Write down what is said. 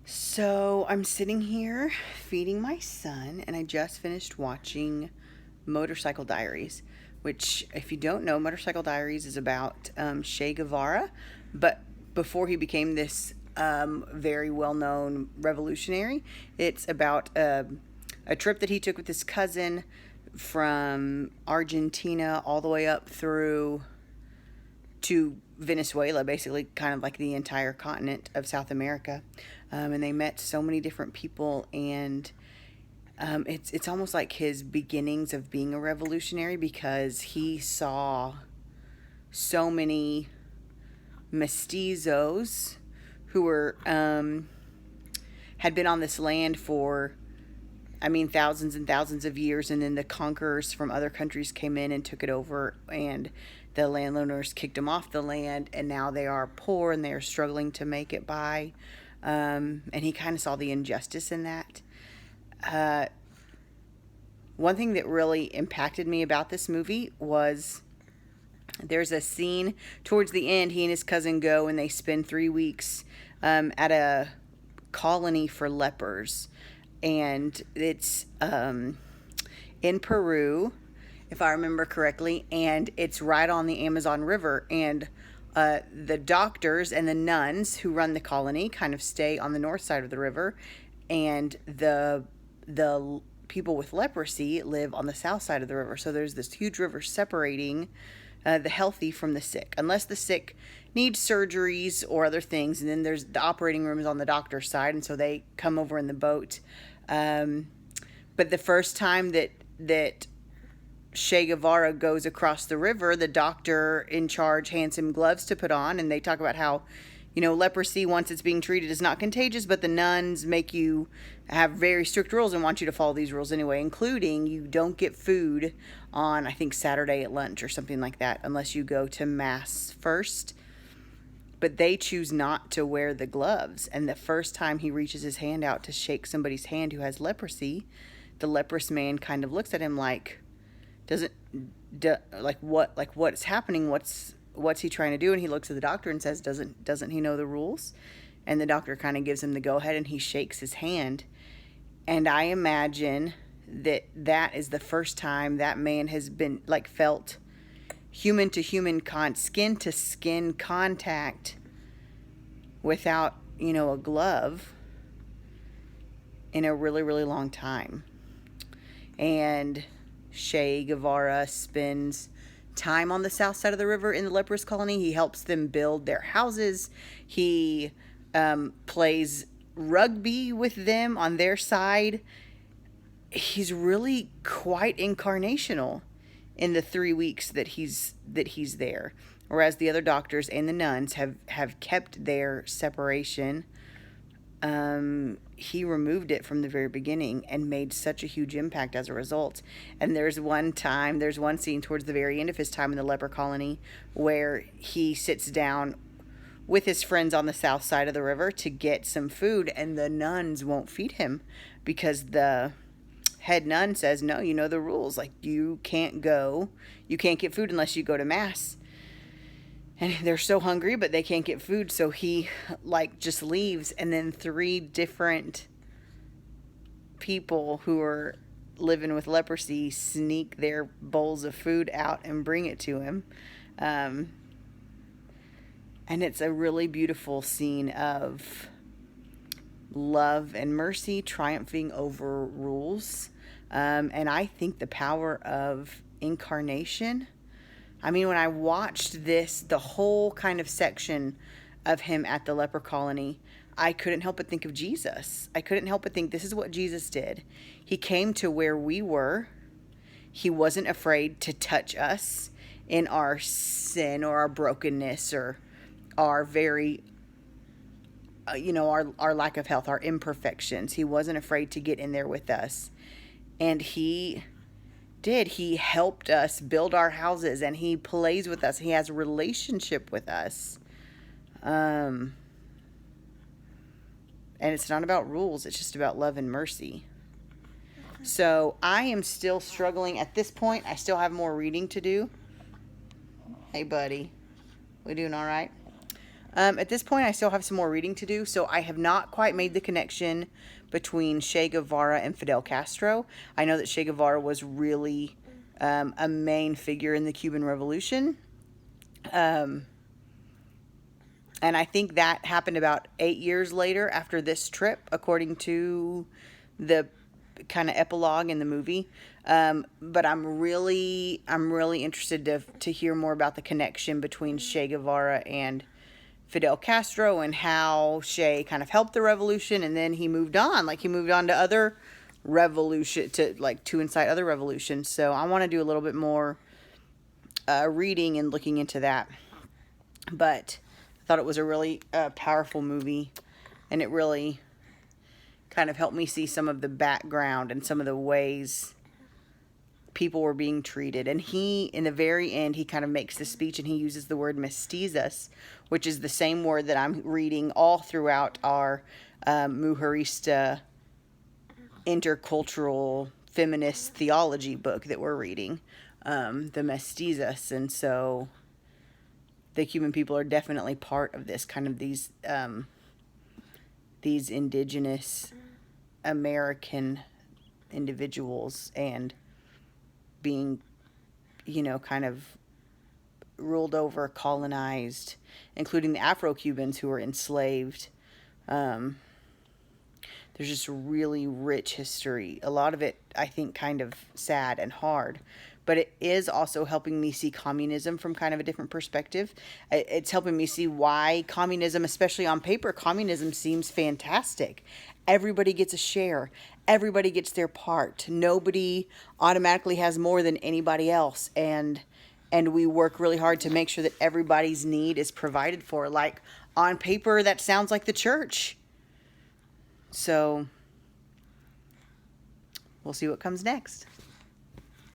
So I'm sitting here feeding my son, and I just finished watching Motorcycle Diaries, which, if you don't know, Motorcycle Diaries is about Che Guevara, but before he became this very well known revolutionary, it's about a trip that he took with his cousin from Argentina all the way up through to Venezuela, basically, kind of like the entire continent of South America. And they met so many different people, and it's almost like his beginnings of being a revolutionary because he saw so many mestizos who were had been on this land for, I mean, thousands and thousands of years, and then the conquerors from other countries came in and took it over, and the landowners kicked them off the land, and now they are poor and they are struggling to make it by. And he kind of saw the injustice in that. Uh, One thing that really impacted me about this movie was there's a scene towards the end. He and his cousin go and they spend 3 weeks at a colony for lepers, and it's in Peru, if I remember correctly, and it's right on the Amazon River. And the doctors and the nuns who run the colony kind of stay on the north side of the river, and the people with leprosy live on the south side of the river. So there's this huge river separating the healthy from the sick, unless the sick need surgeries or other things. And then there's the operating room is on the doctor's side, and so they come over in the boat. But the first time that Che Guevara goes across the river, the doctor in charge hands him gloves to put on, and they talk about how, leprosy, once it's being treated, is not contagious, but the nuns make you have very strict rules and want you to follow these rules anyway, including you don't get food on, I think, Saturday at lunch or something like that, unless you go to Mass first. But they choose not to wear the gloves, and the first time he reaches his hand out to shake somebody's hand who has leprosy, the leprous man kind of looks at him like, what's happening, what's he trying to do? And he looks at the doctor and says, doesn't he know the rules? And the doctor kind of gives him the go ahead, and he shakes his hand. And I imagine that is the first time that man has been felt human to human skin to skin contact without a glove in a really, really long time. And Che Guevara spends time on the south side of the river in the leprous colony. He helps them build their houses. He plays rugby with them on their side. He's really quite incarnational in the 3 weeks that he's there, whereas the other doctors and the nuns have kept their separation. He removed it from the very beginning and made such a huge impact as a result. And there's one scene towards the very end of his time in the leper colony where he sits down with his friends on the south side of the river to get some food, and the nuns won't feed him because the head nun says, no, you know the rules. You can't get food unless you go to Mass. And they're so hungry, but they can't get food, so he just leaves. And then 3 different people who are living with leprosy sneak their bowls of food out and bring it to him. And it's a really beautiful scene of love and mercy triumphing over rules. And I think the power of incarnation. I mean, when I watched the whole kind of section of him at the leper colony, I couldn't help but think of Jesus. I couldn't help but think, this is what Jesus did. He came to where we were. He wasn't afraid to touch us in our sin or our brokenness or our very, our lack of health, our imperfections. He wasn't afraid to get in there with us. And he helped us build our houses, and he plays with us. He has a relationship with us. And it's not about rules. It's just about love and mercy. So I am still struggling at this point. I still have more reading to do. Hey, buddy. We doing all right? At this point, I still have some more reading to do, so I have not quite made the connection between Che Guevara and Fidel Castro. I know that Che Guevara was really a main figure in the Cuban Revolution. And I think that happened about 8 years later after this trip, according to the kind of epilogue in the movie. But I'm really interested to hear more about the connection between Che Guevara and Fidel Castro, and how Che kind of helped the revolution, and then he moved on. Like, he moved on to other to incite other revolutions. So I want to do a little bit more reading and looking into that. But I thought it was a really powerful movie, and it really kind of helped me see some of the background and some of the ways people were being treated. And he, in the very end, he kind of makes the speech, and he uses the word mestizas, which is the same word that I'm reading all throughout our Mujerista intercultural feminist theology book that we're reading, the mestizas. And so the Cuban people are definitely part of this, kind of these indigenous American individuals, and being, kind of ruled over, colonized, including the Afro-Cubans who were enslaved. There's just really rich history. A lot of it, I think, kind of sad and hard. But it is also helping me see communism from kind of a different perspective. It's helping me see why communism, especially on paper, communism seems fantastic. Everybody gets a share. Everybody gets their part. Nobody automatically has more than anybody else. And we work really hard to make sure that everybody's need is provided for. Like, on paper, that sounds like the church. So we'll see what comes next.